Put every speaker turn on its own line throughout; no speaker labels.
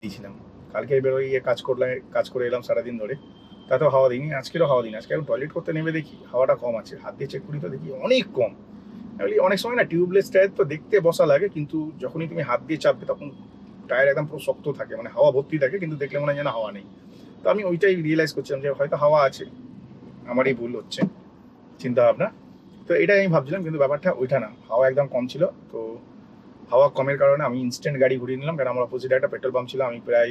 দিয়েছিলাম। কালকে বেরোয় কাজ করে এলাম সারাদিন ধরে, তাতেও হাওয়া দিইনি। আজকেরও হাওয়া দিইনি। আজকে এখন টয়লেট করতে নেমে দেখি হাওয়াটা কম আছে, হাত দিয়ে চেক করি তো দেখি অনেক কম। অনেক সময় না টিউবলেস টায়ার তো দেখতে বসা লাগে, কিন্তু যখনই তুমি হাত দিয়ে চাপবে তখন টায়ার একদম পুরো শক্ত থাকে, মানে হাওয়া ভর্তি থাকে, কিন্তু দেখলে মনে হয় যেন হাওয়া নেই। তো আমি ওইটাই রিয়েলাইজ করছিলাম যে হয়তো হাওয়া আছে, আমারই ভুল হচ্ছে চিন্তা ভাবনা। তো এটাই আমি ভাবছিলাম, কিন্তু ব্যাপারটা ওইটা না, হাওয়া একদম কম ছিল। তো হাওয়া কমের কারণে আমি ইনস্ট্যান্ট গাড়ি ঘুরিয়ে নিলাম, কারণ আমার অপোজিটে একটা পেট্রোল পাম্প ছিল। আমি প্রায়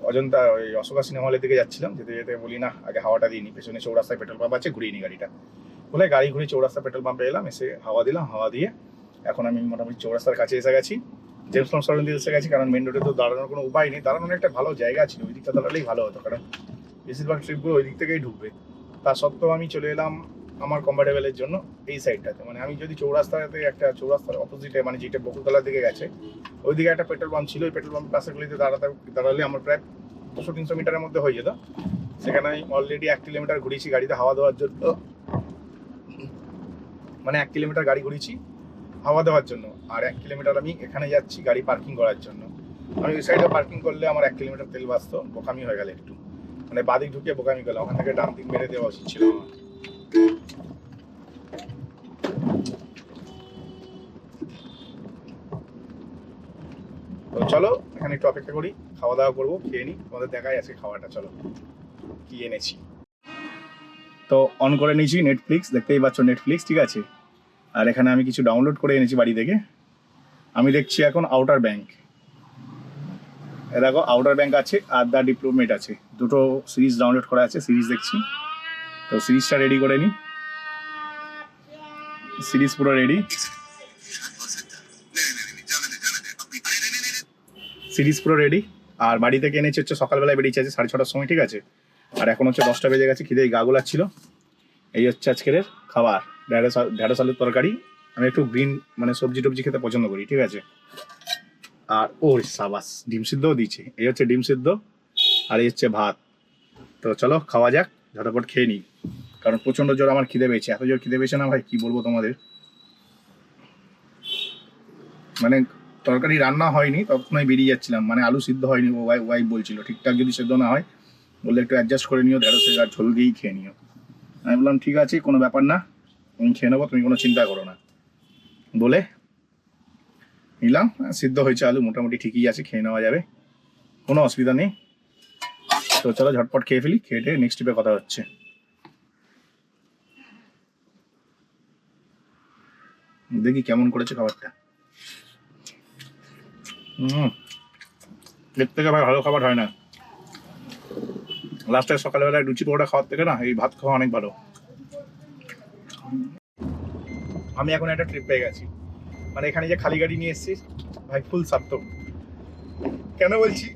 অজন্তা ওই অশোকা সিনেমা হলের দিকে যাচ্ছিলাম, যেতে যেতে বলি না আগে হাওয়াটা দিই নি, পেছনে চৌরাস্তায় পেট্রোল পাম্প আছে, ঘুরিয়ে নি গাড়িটা বলে গাড়ি ঘুরে চৌরাস্তা পেট্রোল পাম্পে এলাম, এসে হাওয়া দিলাম। হাওয়া দিয়ে এখন আমি মোটামুটি চৌরাস্তার কাছে এসে গেছি, জেমস লং সরণ দিয়ে এসে গেছি, কারণ মেন রোডে তো দাঁড়ানোর কোনো উপায় নেই। দাঁড়ানোর একটা ভালো জায়গা ছিল, ওই দিকটা দাঁড়ালেই ভালো হতো, কারণ বেশিরভাগ ট্রিপগুলো ওই দিক থেকেই ঢুকবে। তা সত্ত্বেও আমি চলে এলাম আমার কমফর্টেবলের জন্য এই সাইডটাতে। মানে আমি যদি চৌরাস্তাতে একটা চৌরাস্তার অপোজিটে, মানে যেটা বকুলতলার দিকে গেছে, ওইদিকে একটা পেট্রোল পাম্প ছিল, ওই পেট্রোল পাম্পের পাশে গলিতে দাঁড়ালে আমার প্রায় 200-300 মিটারের মধ্যে হয়ে যেত। সেখানে আমি অলরেডি 1 কিলোমিটার ঘুরিয়েছি গাড়িতে হাওয়া দেওয়ার জন্য, মানে 1 কিলোমিটার গাড়ি ঘুরিয়েছি হাওয়া দেওয়ার জন্য, আর 1 কিলোমিটার আমি এখানে যাচ্ছি গাড়ি পার্কিং করার জন্য। আমি ওই সাইডে পার্কিং করলে আমার 1 কিলোমিটার তেল বাঁচতো, বোকামি হয়ে গেল একটু, মানে বাদিক ঢুকে বোকামি করলাম, ওখান থেকে ডান দিক মেরে দেওয়া উচিত ছিল আমার। তো চলো এখানে একটু অপেক্ষা করি, খাওয়া দাওয়া করবো, খেয়ে নিই, তোমাদের দেখাই আছে খাওয়াটা। চলো কি এনেছি। তো অন করে নিয়েছি নেটফ্লিক্স, দেখতেই পাচ্ছ নেটফ্লিক্স, ঠিক আছে। আর এখানে আমি কিছু ডাউনলোড করে এনেছি বাড়ি থেকে। আমি দেখছি এখন আউটার ব্যাংক, দেখো আউটার ব্যাংক আছে আর দ্য ডিপ্লোমেট আছে, দুটো সিরিজ ডাউনলোড করা আছে, সিরিজ দেখছি। তো সিরিজটা রেডি করে নিই, সিরিজ পুরো রেডি, সিরিজ পুরো রেডি। আর বাড়ি থেকে এনেছি হচ্ছে সকালবেলায় বেরিয়েছে আছে 6:30টার সময়, ঠিক আছে। আর এখন হচ্ছে 10টা বেজে গেছে, খিদে গা গোলাচ্ছিল। এই হচ্ছে আজকের খাবার, ঢ্যাঁড়স আলুর তরকারি। আমি একটু গ্রিন মানে সবজি টবজি খেতে পছন্দ করি, ঠিক আছে। আর ওর সাবাস ডিম সিদ্ধও দিচ্ছে, এই হচ্ছে ডিম সিদ্ধ, আর এই হচ্ছে ভাত। তো চলো খাওয়া যাক, ঝটপট খেয়ে নিই, কারণ প্রচণ্ড জোর আমার খিদে পেয়েছে, এত জোর খিদে পেয়েছে না ভাই কি বলবো তোমাদের। মানে তরকারি রান্না হয়নি তখনই বেরিয়ে যাচ্ছিলাম, মানে আলু সিদ্ধ হয়নি, ও ওয়াইফ বলছিল ঠিকঠাক যদি সিদ্ধ না হয় বললে একটু অ্যাডজাস্ট করে নিও, ঢেঁড়সের আর ঝোল দিয়েই খেয়ে নিও। আমি বললাম ঠিক আছে কোনো ব্যাপার না, আমি খেয়ে নেবো, তুমি কোনো চিন্তা করো না বলে নিলাম। সিদ্ধ হয়েছে আলু, মোটামুটি ঠিকই আছে, খেয়ে নেওয়া যাবে, কোনো অসুবিধা নেই। তো চলো ঝটপট খেয়ে ফেলি, খেয়ে নেক্সট ট্রিপে কথা হচ্ছে। দেখি কেমন করেছে খাবারটা। এর থেকে ভাই ভালো খাবার হয় না। লাস্টে সকালবেলায় লুচি পরোটা খাওয়ার থেকে না এই ভাত খাওয়া অনেক ভালো। আমি এখন একটা ট্রিপ পেয়ে গেছি, মানে এখানে যে খালি গাড়ি নিয়ে এসেছি ভাই ফুল সার্থক। কেন বলছি,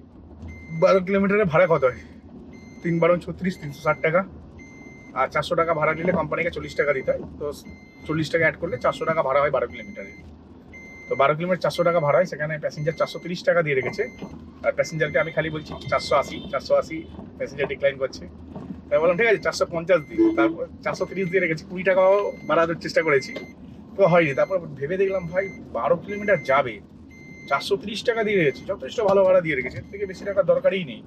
12 কিলোমিটারের ভাড়া কত হয়? 3×12 = 36, 360 টাকা। আর 400 টাকা ভাড়া নিলে কোম্পানিকে 40 টাকা দিতে হয়, তো 40 টাকা অ্যাড করলে 400 টাকা ভাড়া হয় 12 কিলোমিটারে। তো 12 কিলোমিটার 400 টাকা ভাড়া হয়, সেখানে প্যাসেঞ্জার 430 টাকা দিয়ে রেখেছে। আর প্যাসেঞ্জারকে আমি খালি বলছি 480, প্যাসেঞ্জার ডিক্লাইন করছে। তাই বললাম ঠিক আছে 450 দিই, তারপর 430 দিয়ে রেখেছি, 20 টাকাও বাড়ানোর চেষ্টা করেছি, তো হয়নি। তারপর ভেবে দেখলাম ভাই 12 কিলোমিটার যাবে, 430 টাকা দিয়ে রেখেছি, যথেষ্ট ভালো ভাড়া দিয়ে রেখেছে, এর থেকে বেশি টাকার দরকারই নেই।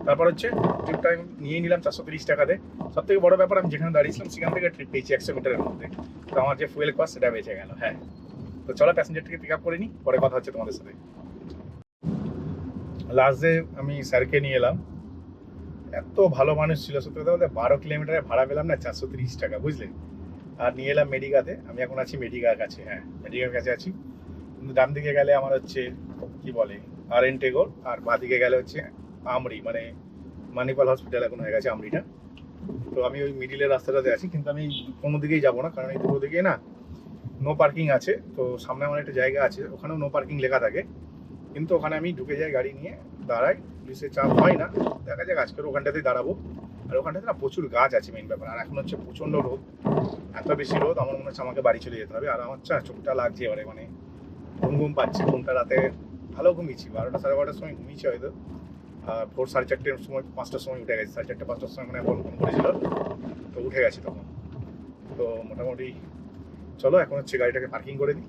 তারপর হচ্ছে ট্রিপটা আমি নিয়ে নিলাম 430 টাকাতে। সব থেকে বড় ব্যাপার, আমি যেখানে দাঁড়িয়েছিলাম সেখান থেকে ট্রিপ পেয়েছি 100 মিটারের মধ্যে, তো আমার যে ফুয়েল কস্ট সেটা বেঁচে গেল। হ্যাঁ, তো চলো প্যাসেঞ্জারটিকে পিক আপ করে নিই, পরে কথা হচ্ছে তোমাদের সাথে। লাস্ট ডে আমি স্যারকে নিয়ে এলাম, এত ভালো মানুষ ছিল সত্যি কথা বলতে। 12 কিলোমিটারে ভাড়া পেলাম না 430 টাকা, বুঝলে। আর নিয়ে এলাম মেডিকাতে, আমি এখন আছি মেডিকার কাছে, হ্যাঁ মেডিকার কাছে আছি। কিন্তু ডান দিকে গেলে আমার হচ্ছে কি বলে RN টেগোর, আর বাঁ দিকে গেলে হচ্ছে আমরি, মানে মানিপাল হসপিটাল এখন হয়ে গেছে আমরিটা। তো আমি ওই মিডিলের রাস্তাটাতে আছি, কিন্তু আমি কোনো দিকেই যাবো না, কারণ এই দুটো দিকে না নো পার্কিং আছে। তো সামনে আমার একটা জায়গা আছে, ওখানেও নো পার্কিং লেখা থাকে, কিন্তু ওখানে আমি ঢুকে যাই গাড়ি নিয়ে, দাঁড়াই, পুলিশের চাপ হয় না, দেখা যাক আজকের ওখানটাতেই দাঁড়াবো। আর ওখানটাতে না প্রচুর গাছ আছে মেইন ব্যাপার, আর এখন হচ্ছে প্রচণ্ড রোদ, এত বেশি রোদ আমার মনে হচ্ছে আমাকে বাড়ি চলে যেতে হবে। আর আমার চোখটা লাগছে এবারে, মানে ঘুম ঘুম পাচ্ছে, ঘুমটা রাতে ভালো ঘুমিয়েছি, 12টা 12:30টার সময় ঘুমিয়েছি হয়তো। আর ভোর 4:30টার সময় 5টার সময় উঠে গেছি, 4:30 5টার সময় মানে ফোন করেছিল, তো উঠে গেছি তখন। তো মোটামুটি চলো এখন হচ্ছে গাড়িটাকে পার্কিং করে দিই,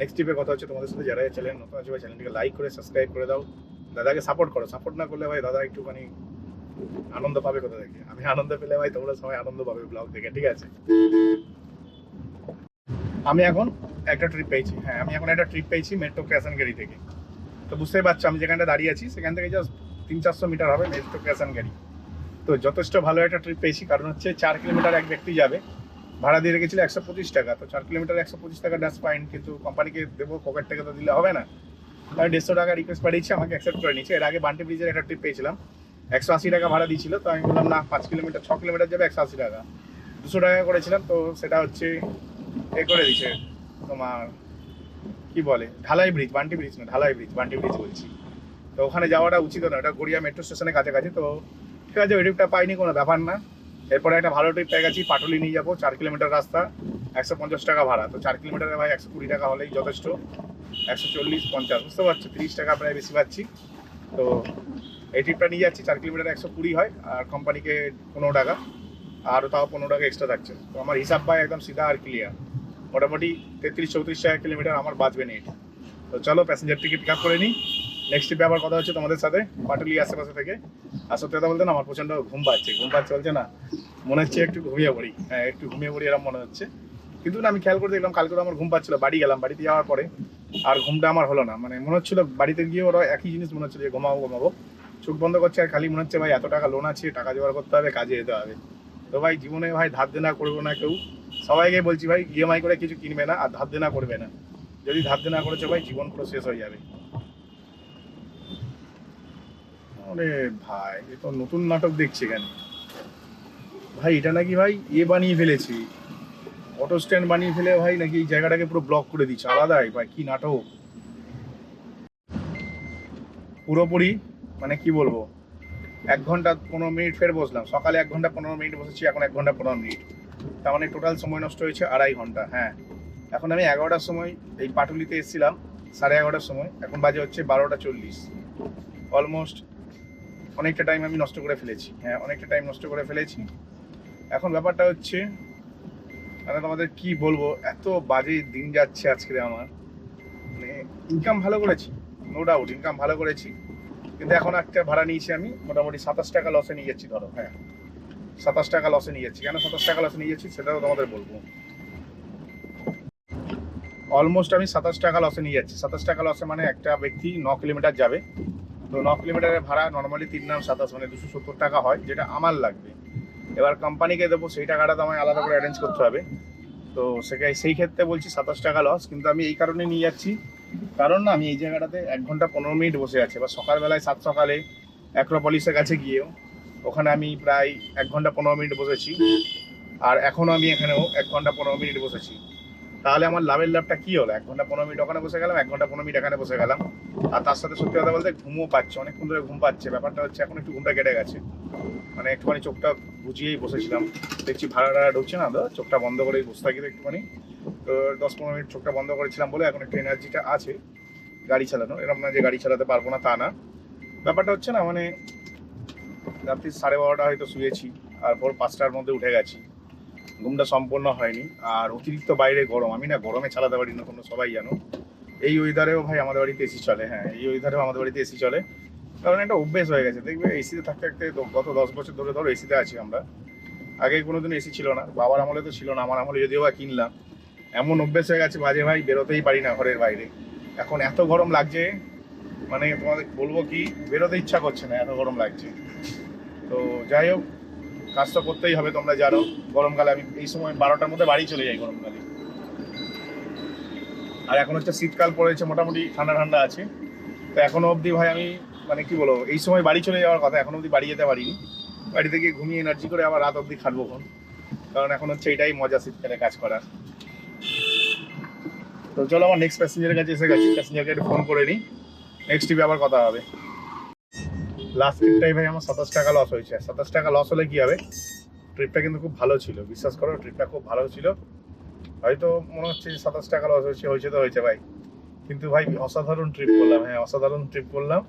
নেক্সট ট্রিপে কথা হচ্ছে তোমাদের সাথে। যারা চ্যানেল নতুন আছে চ্যানেলটিকে লাইক করে সাবস্ক্রাইব করে দাও, দাদাকে সাপোর্ট করো, সাপোর্ট না করলে ভাই দাদা একটুখানি আনন্দ পাবে কোথা থেকে? আমি আনন্দ পেলে ভাই তোমরা সবাই আনন্দ পাবে ব্লগ দেখে, ঠিক আছে? আমি এখন একটা ট্রিপ পেয়েছি, হ্যাঁ আমি এখন একটা ট্রিপ পেয়েছি মেট্রো ক্যাসানগেরি থেকে। তো বুঝতেই পারছো আমি যেখানটা দাঁড়িয়ে আছি সেখান থেকে জাস্ট 300-400 মিটার হবে মেট্রো ক্যাসানগেরি। তো যথেষ্ট ভালো একটা ট্রিপ পেয়েছি, কারণ হচ্ছে 4 কিলোমিটার এক ব্যক্তি যাবে, ভাড়া দিয়ে রেখেছিল 125 টাকা। তো 4 কিলোমিটার 125 টাকা ডাস ফাইন, কিন্তু কোম্পানিকে দেবো পকেট থেকে তো দিলে হবে না। আমি 150 টাকা রিকোয়েস্ট পাঠিয়েছি, আমাকে অ্যাকসেপ্ট করে নিচ্ছে। এর আগে বান্টি ব্রিজের একটা ট্রিপ পেয়েছিলাম, 180 টাকা ভাড়া দিয়েছিল। তো আমি বললাম না, 5 কিলোমিটার 6 কিলোমিটার যাবে 180 টাকা, 200 টাকা করেছিলাম। তো সেটা হচ্ছে এ করে দিচ্ছে তোমার কি বলে ঢালাই ব্রিজ, বান্টি ব্রিজ না ঢালাই ব্রিজ, বান্টি ব্রিজ বলছি। তো ওখানে যাওয়াটা উচিত না, ওটা গড়িয়া মেট্রো স্টেশনের কাছাকাছি। তো ঠিক আছে, ওই ট্রিপটা পাইনি, কোনো ব্যাপার না। এরপরে একটা ভালো ট্রিপ পেয়ে গেছি, পাটুলি নিয়ে যাবো, 4 কিলোমিটার রাস্তা, 150 টাকা ভাড়া। তো 4 কিলোমিটারে ভাই 120 টাকা হলেই যথেষ্ট, 140-50, বুঝতে পারছো, 30 টাকা প্রায় বেশি পাচ্ছি। তো এই ট্রিপটা নিয়ে যাচ্ছি, 4 কিলোমিটার 120 হয়, আর কোম্পানিকে 15 টাকা, আর তাও 15 টাকা এক্সট্রা থাকছে। তো আমার হিসাব ভাই একদম সিধা আর ক্লিয়ার, মোটামুটি 33-34 টাকা কিলোমিটার আমার বাঁচবে নেই। তো চলো প্যাসেঞ্জার টিকিট পিক আপ করে নিই। নেক্সট ট্রিপে আবার কথা হচ্ছে তোমাদের সাথে পাটুলি আশেপাশে থেকে। আর সত্যি কথা বলতে না আমার প্রচণ্ড ঘুম পাচ্ছে বলছে না, মনে হচ্ছে একটু ঘুমিয়ে পড়ি, হ্যাঁ একটু ঘুমিয়ে পড়ি এরকম মনে হচ্ছে। কিন্তু না, আমি খেয়াল করে দেখলাম কালকে আমার ঘুম পাচ্ছিল, বাড়ি গেলাম, বাড়িতে যাওয়ার পরে আর ঘুমটা আমার হলো না। মানে মনে হচ্ছিল বাড়িতে গিয়ে ওরা একই জিনিস মনে হচ্ছিল যে ঘুমাবো, চোখ বন্ধ করছে আর খালি মনে হচ্ছে ভাই এত টাকা লোন আছে, টাকা জোগাড় করতে হবে, কাজে যেতে হবে। তো ভাই জীবনে ভাই ধার দেনা করবো না কেউ, সবাইকে বলছি ভাই ইএমআই করে কিছু কিনবে না আর ধার দেনা করবে না। যদি ধার দেনা করেছে ভাই জীবন পুরো শেষ হয়ে যাবে। আরে ভাই এ তো নতুন নাটক দেখছি এখানে। ভাই এটা নাকি ভাই বানিয়ে ফেলেছি, অটো স্ট্যান্ড বানিয়ে ফেলে ভাই নাকি এই জায়গাটাকে পুরো ব্লক করে দিচ্ছে, আলাদাই ভাই কি নাটক পুরোপুরি। মানে কি বলবো, 1 ঘন্টা 15 মিনিট ফের বসলাম, সকালে 1 ঘন্টা 15 মিনিট বসেছি, এখন 1 ঘন্টা 15 মিনিট, তার মানে টোটাল সময় নষ্ট হয়েছে 2.5 ঘন্টা। হ্যাঁ এখন আমি 11টার সময় এই পাটুলিতে এসেছিলাম, 11:30টার সময়, এখন বাজে হচ্ছে 12:40, অলমোস্ট অনেকটা টাইম আমি নষ্ট করে ফেলেছি, হ্যাঁ অনেকটা টাইম নষ্ট করে ফেলেছি। এখন ব্যাপারটা হচ্ছে মানে তোমাদের কি বলবো, এত বাজে দিন যাচ্ছে আজকে আমার। মানে ইনকাম ভালো করেছি, নো ডাউট ইনকাম ভালো করেছি, কিন্তু এখন একটা ভাড়া নিয়েছি আমি মোটামুটি 27 টাকা লসে নিয়ে যাচ্ছি ধরো। হ্যাঁ 27 টাকা লসে নিয়ে যাচ্ছি, কেন 27 টাকা লসে নিয়ে যাচ্ছি সেটাও তোমাদের বলবো। অলমোস্ট আমি 27 টাকা লসে নিয়ে যাচ্ছি। 27 টাকা লসে মানে একটা ব্যক্তি 9 কিলোমিটার যাবে, তো 9 কিলোমিটারের ভাড়া নর্মালি 3 নাম 27 মানে 270 টাকা হয়, যেটা আমার লাগবে। এবার কোম্পানিকে দেবো সেই টাকাটা তো আমায় আলাদা করে অ্যারেঞ্জ করতে হবে। তো সেই ক্ষেত্রে বলছি 27 টাকা লস, কিন্তু আমি এই কারণে নিয়ে যাচ্ছি, কারণ না আমি এই জায়গাটাতে 1 ঘন্টা 15 মিনিট বসে আছি। এবার সকালবেলায় 7 সকালে অ্যাক্রোপলিসের কাছে গিয়েও ওখানে আমি প্রায় 1 ঘন্টা 15 মিনিট বসেছি, আর এখনও আমি এখানেও 1 ঘন্টা 15 মিনিট বসেছি। তাহলে আমার লাভটা কি হলো? 1 ঘন্টা 15 মিনিট ওখানে বসে গেলাম, 1 ঘন্টা 15 মিনিট এখানে বসে গেলাম, আর তার সাথে সত্যি কথা বলতে ঘুমও পাচ্ছে, অনেকক্ষণ ধরে ঘুম পাচ্ছে। ব্যাপারটা হচ্ছে এখন একটু ঘুমটা কেটে গেছে, মানে একটুখানি চোখটা বুঝিয়েই বসেছিলাম, দেখছি ভাড়া ঢুকছে না, চোখটা বন্ধ করেই বসে থাকি একটুখানি। তো 10-15 মিনিট চোখটা বন্ধ করেছিলাম বলে এখন একটু এনার্জিটা আছে গাড়ি চালানো, এরকম না যে গাড়ি চালাতে পারবো না তা না। ব্যাপারটা হচ্ছে না মানে রাত্রি 12:30 হয়তো শুয়েছি, আর ভোর 5টার মধ্যে উঠে গেছি, ঘুমটা সম্পূর্ণ হয়নি। আর অতিরিক্ত বাইরে গরম, আমি না গরমে চালাতে পারি না, তোমরা সবাই জানো। এই ওয়েদারেও ভাই আমাদের বাড়িতে এসি চলে, হ্যাঁ এই ওয়েদারেও আমাদের বাড়িতে এসি চলে, কারণ একটা অভ্যেস হয়ে গেছে। দেখবে এসিতে থাকতে থাকতে গত 10 বছর ধরে ধরো এসিতে আছি আমরা, আগে কোনোদিন এসি ছিল না, বাবার আমলে তো ছিল না, আমার আমলে যদিও বা কিনলাম। এমন অভ্যেস হয়ে গেছে বাজে ভাই, বেরোতেই পারি না ঘরের বাইরে। এখন এত গরম লাগছে, মানে তোমাদের বলবো কি, বেরোতে ইচ্ছা করছে না, এত গরম লাগছে। তো যাই হোক, কাজ তো করতেই হবে, তোমরা জানো গরমকালে আমি এই সময় 12টার মধ্যে বাড়ি চলে যাই গরমকালে। আর এখন হচ্ছে শীতকাল পড়েছে, মোটামুটি ঠান্ডা ঠান্ডা আছে। তো এখনো অবধি ভাই আমি মানে কি বলবো, এই সময় বাড়ি চলে যাওয়ার কথা, এখনো অবধি বাড়ি যেতে পারিনি। বাড়িতে গিয়ে ঘুমিয়ে এনার্জি করে আবার রাত অবধি খাটবো খন, কারণ এখন হচ্ছে এটাই মজা শীতকালে কাজ করার। তো চলো আমার নেক্সট প্যাসেঞ্জারের কাছে এসে গেছি, প্যাসেঞ্জারকে একটু ফোন করে নিই, নেক্সট ট্রিপে আবার কথা হবে। লাস্ট ট্রিপটাই ভাই আমার 27 টাকা লস হয়েছে। 27 টাকা লস হলে কি হবে, ট্রিপটা কিন্তু খুব ভালো ছিল, বিশ্বাস করো ট্রিপটা খুব ভালো ছিল। হয়তো মনে হচ্ছে 27 টাকা লস হয়েছে তো হয়েছে ভাই, কিন্তু ভাই অসাধারণ ট্রিপ করলাম, হ্যাঁ অসাধারণ ট্রিপ করলাম।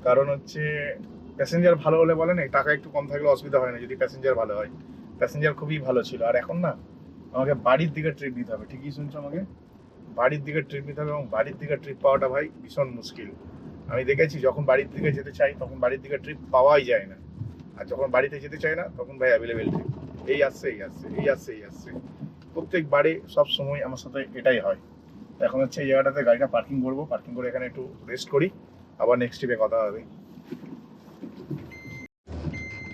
কারণ হচ্ছে প্যাসেঞ্জার ভালো হলে বলে না, টাকা একটু কম থাকলে অসুবিধা হয় না যদি প্যাসেঞ্জার ভালো হয়। প্যাসেঞ্জার খুবই ভালো ছিল। আর এখন না আমাকে বাড়ির দিকে ট্রিপ দিতে হবে, ঠিকই শুনছো, আমাকে বাড়ির দিকে ট্রিপ নিতে হবে, এবং বাড়ির দিকে ট্রিপ পাওয়াটা ভাই ভীষণ মুশকিল। আমি দেখেছি যখন বাড়ির দিকে যেতে চাই তখন বাড়ির দিকে ট্রিপ পাওয়াই যায় না, আর যখন বাড়িতে যেতে চাই না তখন ভাই অ্যাভেলেবেল ট্রিপ এই আসছে এই আসছে এই আসছে এই আসছে। প্রত্যেকবারে সব সময় আমার সাথে এটাই হয়। এখন হচ্ছে এই জায়গাটাতে গাড়িটা পার্কিং করবো, পার্কিং করে এখানে একটু রেস্ট করি, আবার নেক্সট ট্রিপে কথা হবে।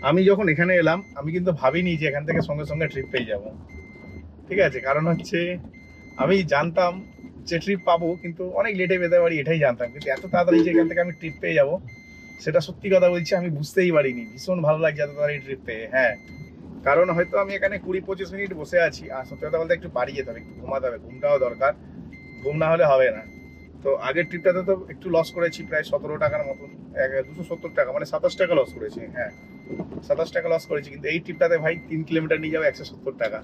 আমি যখন এখানে এলাম আমি কিন্তু ভাবিনি যে এখান থেকে সঙ্গে সঙ্গে ট্রিপ পেয়ে যাব, ঠিক আছে? কারণ হচ্ছে আমি জানতাম যে ট্রিপ পাবো, কিন্তু অনেক লেটে পেতে পারি এটাই জানতাম, কিন্তু এত তাড়াতাড়ি যে এখান থেকে আমি ট্রিপ পেয়ে যাব সেটা সত্যি কথা বলছি আমি বুঝতেই পারিনি। ভীষণ ভালো লাগছে এত তাড়াতাড়ি ট্রিপ পেয়ে। হ্যাঁ, কারণ হয়তো আমি এখানে 20-25 মিনিট বসে আছি, আর সত্যি কথা বলতে একটু বাড়ি যেতে হবে, একটু ঘুমাতে হবে, ঘুমটাও দরকার, ঘুম না হলে হবে না। তো আগের ট্রিপটাতে তো একটু লস করেছি, প্রায় 17 টাকার মতন, 270 টাকা, মানে 27 টাকা লস করেছি। হ্যাঁ, 27 টাকা লস করেছি, কিন্তু এই ট্রিপটাতে ভাই 3 কিলোমিটার নিয়ে যাবে 170 টাকা,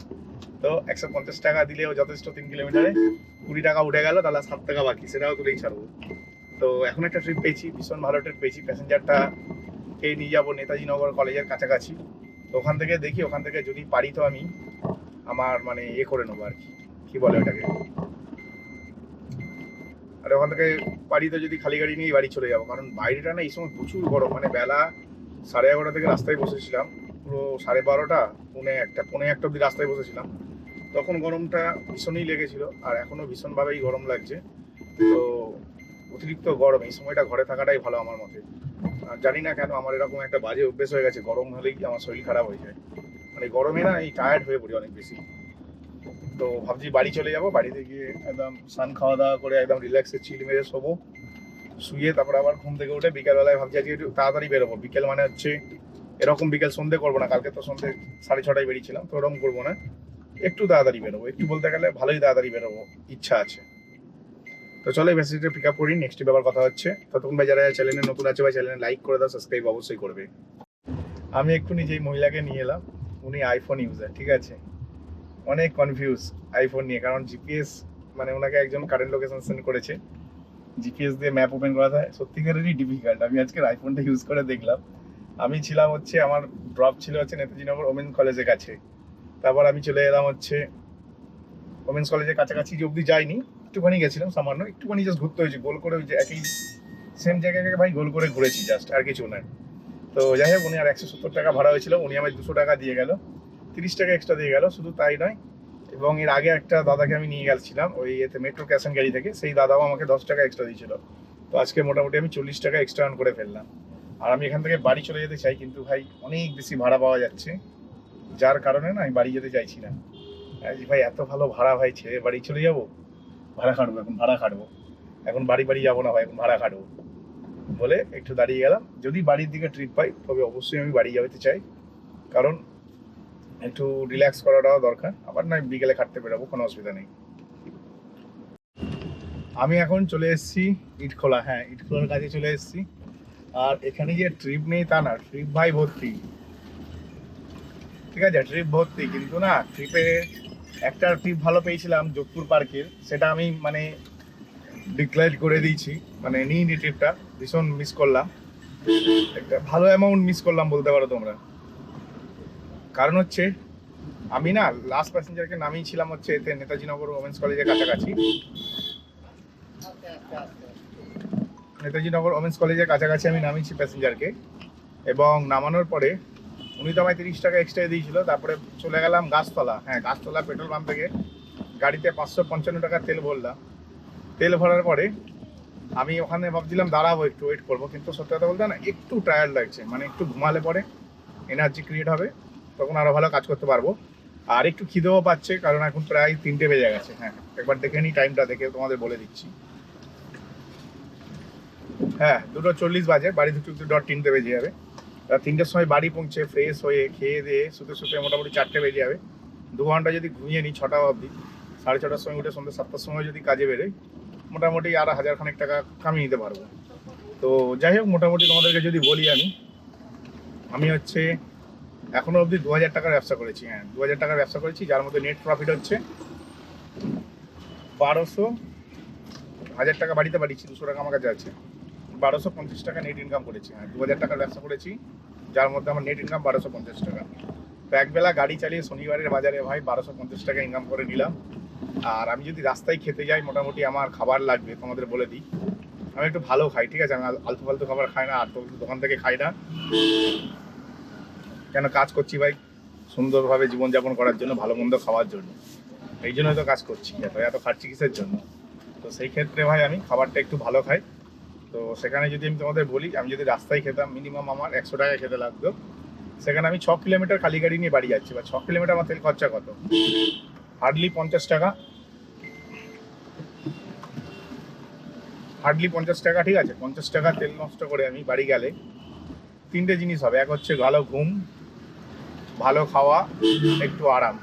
তো 150 টাকা দিলেও যথেষ্ট। 3 কিলোমিটারে 20 টাকা উঠে গেল, তাহলে 7 টাকা বাকি, সেটাও তুলেই ছাড়বো। তো এখন একটা ট্রিপ পেয়েছি, ভীষণ ভালো ট্রিপ পেয়েছি। প্যাসেঞ্জারটা কে নিয়ে যাবো নেতাজি নগর কলেজের কাছাকাছি, তো ওখান থেকে দেখি, ওখান থেকে যদি পারি তো আমি আমার মানে করে নেবো আর কি, কি বলে ওটাকে, আর ওখান থেকে পারি তো যদি খালি গাড়ি নিয়ে বাড়ি চলে যাবো। কারণ বাইরেটা না এই সময় প্রচুর গরম, মানে বেলা 11:30 থেকে রাস্তায় বসেছিলাম, পুরো 12:30, পৌনে একটা অব্দি রাস্তায় বসেছিলাম, তখন গরমটা ভীষণই লেগেছিল, আর এখনো ভীষণভাবেই গরম লাগছে। তো অতিরিক্ত গরম, এই সময়টা ঘরে থাকাটাই ভালো আমার মতে। আর জানি না কেন আমার এরকম একটা বাজে অভ্যেস হয়ে গেছে, গরম হলেই আমার শরীর খারাপ হয়ে যায়, মানে গরমে না এই টায়ার্ড হয়ে পড়ি অনেক বেশি। তো ভাবছি বাড়ি চলে যাব, বাড়িতে গিয়ে একদম স্নান খাওয়া দাওয়া করে একদম রিল্যাক্সে চিল মেরে শোবো, শুয়ে তারপরে আবার ঘুম থেকে উঠে বিকেলবেলায় ভাবছি আজকে একটু তাড়াতাড়ি বেরোবো। বিকেল মানে হচ্ছে এরকম বিকেল সন্ধে করবো না, কালকে তো সন্ধে 6:30টায় বেরিয়েছিলাম, তো ওরকম করবো না, একটু তাড়াতাড়ি বেরোবো, একটু বলতে গেলে ভালোই তাড়াতাড়ি বেরোবো, ইচ্ছা আছে। তো চলো এই মেসেজটা পিক আপ করি, নেক্সট ব্যাপার কথা হচ্ছে। ততক্ষণ ভাই যারা চ্যানেলে নতুন আছে ভাই চ্যানেলে লাইক করে দাও, সাবস্ক্রাইব অবশ্যই করবে। আমি এক্ষুনি যেই মহিলাকে নিয়ে এলাম উনি আইফোন ইউজার, ঠিক আছে, অনেক কনফিউজ আইফোন নিয়ে, কারণ জিপিএস মানে ওনাকে একজন কারেন্ট লোকেশন সেন্ড করেছে, জিপিএস দিয়ে ম্যাপ ওপেন করা যায় সত্যিকারেরই ডিফিকাল্ট। আমি আজকের আইফোনটা ইউজ করে দেখলাম, আমি ছিলাম হচ্ছে আমার ড্রপ ছিল হচ্ছে নেতাজি নগর ওমেন্স কলেজের কাছে, তারপর আমি চলে এলাম হচ্ছে ওমেন্স কলেজের কাছাকাছি, যে অব্দি যাইনি, একটুখানি গেছিলাম, সামান্য একটুখানি জাস্ট ঘুরতে হয়েছে, গোল করে ওই যে একই সেম জায়গাকে ভাই গোল করে ঘুরেছি জাস্ট, আর কিছু নয়। তো যাই হোক, উনি আর 170 টাকা ভাড়া হয়েছিল, উনি আমায় 200 টাকা দিয়ে গেল, 30 টাকা এক্সট্রা দিয়ে গেল। শুধু তাই নয়, এবং এর আগে একটা দাদাকে আমি নিয়ে গেছিলাম ওই এতে মেট্রো ক্যাশ অ্যান্ড ক্যারি থেকে, সেই দাদাও আমাকে 10 টাকা এক্সট্রা দিয়েছিল। তো আজকে মোটামুটি আমি 40 টাকা এক্সট্রা আর্ন করে ফেললাম। আর আমি এখান থেকে বাড়ি চলে যেতে চাই, কিন্তু ভাই অনেক বেশি ভাড়া পাওয়া যাচ্ছে, যার কারণে না আমি বাড়ি যেতে চাইছি না। ভাই এত ভালো ভাড়া, ভাই ছেড়ে বাড়ি চলে যাবো, ভাড়া খাটবো, এখন ভাড়া খাটবো, এখন বাড়ি বাড়ি যাবো না ভাই, এখন ভাড়া খাটবো বলে একটু দাঁড়িয়ে গেলাম। যদি বাড়ির দিকে ট্রিপ পাই তবে অবশ্যই আমি বাড়ি যেতে চাই, কারণ একটু রিল্যাক্স করাটাও দরকার, আবার না বিকেলে খাটতে বেরোবো, কোনো অসুবিধা নেই। আমি এখন চলে এসেছি ইটখোলা, হ্যাঁ ইটখোলার কাছে চলে এসেছি। আর এখানে যে ট্রিপ নেই তা না, ট্রিপ ভাই ভর্তি, ঠিক আছে, ট্রিপ ভর্তি, কিন্তু না ট্রিপে একটা ট্রিপ ভালো পেয়েছিলাম যোধপুর পার্কের, সেটা আমি মানে ডিক্লেয়ার করে দিয়েছি, মানে নিইনি ট্রিপটা, ভীষণ মিস করলাম, একটা ভালো অ্যামাউন্ট মিস করলাম বলতে পারো তোমরা। কারণ হচ্ছে আমি না লাস্ট প্যাসেঞ্জারকে নামিয়েছিলাম হচ্ছে এতে নেতাজি নগর ওমেন্স কলেজের কাছাকাছি, নেতাজি নগর ওমেন্স কলেজের কাছাকাছি আমি নামিয়েছি প্যাসেঞ্জারকে, এবং নামানোর পরে উনি তো আমায় 30 টাকা এক্সট্রা দিয়েছিল। তারপরে চলে গেলাম গাছতলা, হ্যাঁ গাছতলা পেট্রোল পাম্প থেকে গাড়িতে 555 টাকা তেল ভরলাম। তেল ভরার পরে আমি ওখানে ভাবছিলাম দাঁড়াবো একটু ওয়েট করবো, কিন্তু সত্যি কথা বলতে না একটু টায়ার্ড লাগছে, মানে একটু ঘুমালে পরে এনার্জি ক্রিয়েট হবে, তখন আরও ভালো কাজ করতে পারবো। আর একটু খিদেও পাচ্ছে, কারণ এখন প্রায় 3টে বেজে গেছে। হ্যাঁ একবার দেখে নিই টাইমটা, দেখে তোমাদের বলে দিচ্ছি। হ্যাঁ 2:40 বাজে, বাড়ি ঢুকতে ডট 3টে বেজে যাবে। 3টের সময় বাড়ি পৌঁছে ফ্রেশ হয়ে খেয়ে দিয়ে শুতে শুতে মোটামুটি 4টে বেজে যাবে। 2 ঘন্টা যদি ঘুমিয়ে নিই 6টা অবধি, 6:30টার সময় উঠে সন্ধ্যে 7টার সময় যদি কাজে বেরোই, মোটামুটি আর 1000 খানেক টাকা কামিয়ে নিতে পারবো। তো যাই হোক, মোটামুটি তোমাদেরকে যদি বলি আমি হচ্ছে এখনো অবধি 2000 টাকার ব্যবসা করেছি। হ্যাঁ 2000 টাকার ব্যবসা করেছি, যার মধ্যে নেট প্রফিট হচ্ছে 1200, 1000 টাকা বাড়িতে পাঠিয়েছি, 200 টাকা আমার কাছে আছে, 1250 টাকা নেট ইনকাম করেছি। হ্যাঁ 2000 টাকার ব্যবসা করেছি, যার মধ্যে আমার নেট ইনকাম 1250 টাকা। তো একবেলা গাড়ি চালিয়ে শনিবারের বাজারে ভাই 1250 টাকা ইনকাম করে নিলাম। আর আমি যদি রাস্তায় খেতে যাই, মোটামুটি আমার খাবার লাগবে তোমাদের বলে দিই, আমি একটু ভালো খাই, ঠিক আছে? আমি আলতু ফালতু খাবার খাই না, আর তো দোকান থেকে খাই না। কেন কাজ করছি ভাই সুন্দরভাবে জীবনযাপন করার জন্য, ভালো মন্দ খাওয়ার জন্য, এই জন্যই তো কাজ করছি। এত এত খাচ্ছি কিসের জন্য? তো সেই ক্ষেত্রে ভাই আমি খাবারটা একটু ভালো খাই। তো সেখানে যদি আমি তোমাদের বলি, আমি যদি রাস্তায় খেতাম মিনিমাম আমার 100 টাকা খেতে লাগতো, সেখানে আমি 6 কিলোমিটার খালি গাড়ি নিয়ে বাড়ি যাচ্ছি, বা 6 কিলোমিটার আমার তেল খরচা কত? হার্ডলি 50 টাকা, হার্ডলি 50 টাকা, ঠিক আছে? 50 টাকা তেল নষ্ট করে আমি বাড়ি গেলে 3টে জিনিস হবে। এক হচ্ছে ভালো ঘুম, ভালো খাওয়া, একটু আরাম।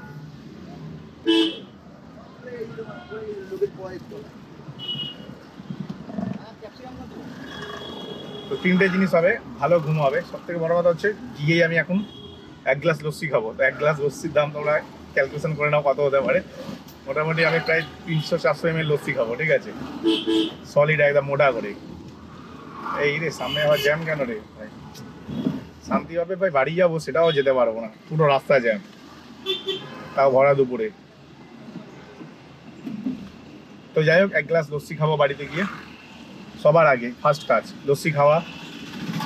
তো 3টে জিনিস হবে, ভালো ঘুম হবে, সব থেকে বড় কথা হচ্ছে গিয়েই আমি এখন 1 গ্লাস লস্যি খাবো। তো 1 গ্লাস লস্যির দাম তোমরা ক্যালকুলেশন করে নাও কত হতে পারে। মোটামুটি আমি প্রায় 300-400 ml লস্যি খাবো, ঠিক আছে? সলিড একদম মোটা করে। এই রে, সামনে আবার জ্যাম কেন রে ভাই? শান্তিভাবে ভাই বাড়ি যাবো, সেটাও যেতে পারবো না, পুরো রাস্তা জ্যাম, তাও ভরা দুপুরে। তো যাই হোক, 1 গ্লাস লস্যি খাবো বাড়িতে গিয়ে। সবার আগে ফার্স্ট কাজ লস্যি খাওয়া,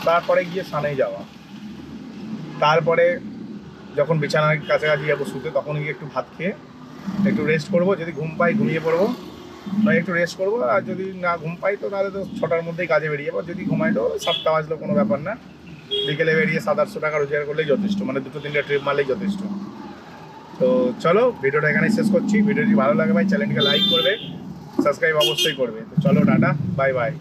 তারপরে গিয়ে স্নানে যাওয়া, তারপরে যখন বিছানার কাছাকাছি যাবো শুতে, তখন গিয়ে একটু ভাত খেয়ে একটু রেস্ট করবো। যদি ঘুম পাই ঘুমিয়ে পড়বো, বা একটু রেস্ট করবো। আর যদি না ঘুম পাই তো তাহলে তো 6টার মধ্যেই কাজে বেরিয়ে যাবো। যদি ঘুমাই তো 7টা বাজলো, কোনো ব্যাপার না। বিকেলে বেরিয়ে 700-800 টাকা রোজগার করলেই যথেষ্ট, মানে 2-3টে ট্রিপ মারলেই যথেষ্ট। তো চলো, ভিডিওটা এখানেই শেষ করছি। ভিডিওটি ভালো লাগে ভাই চ্যানেলটিকে লাইক করবে, সাবস্ক্রাইব অবশ্যই করবে। তো চলো, টাটা, বাই বাই।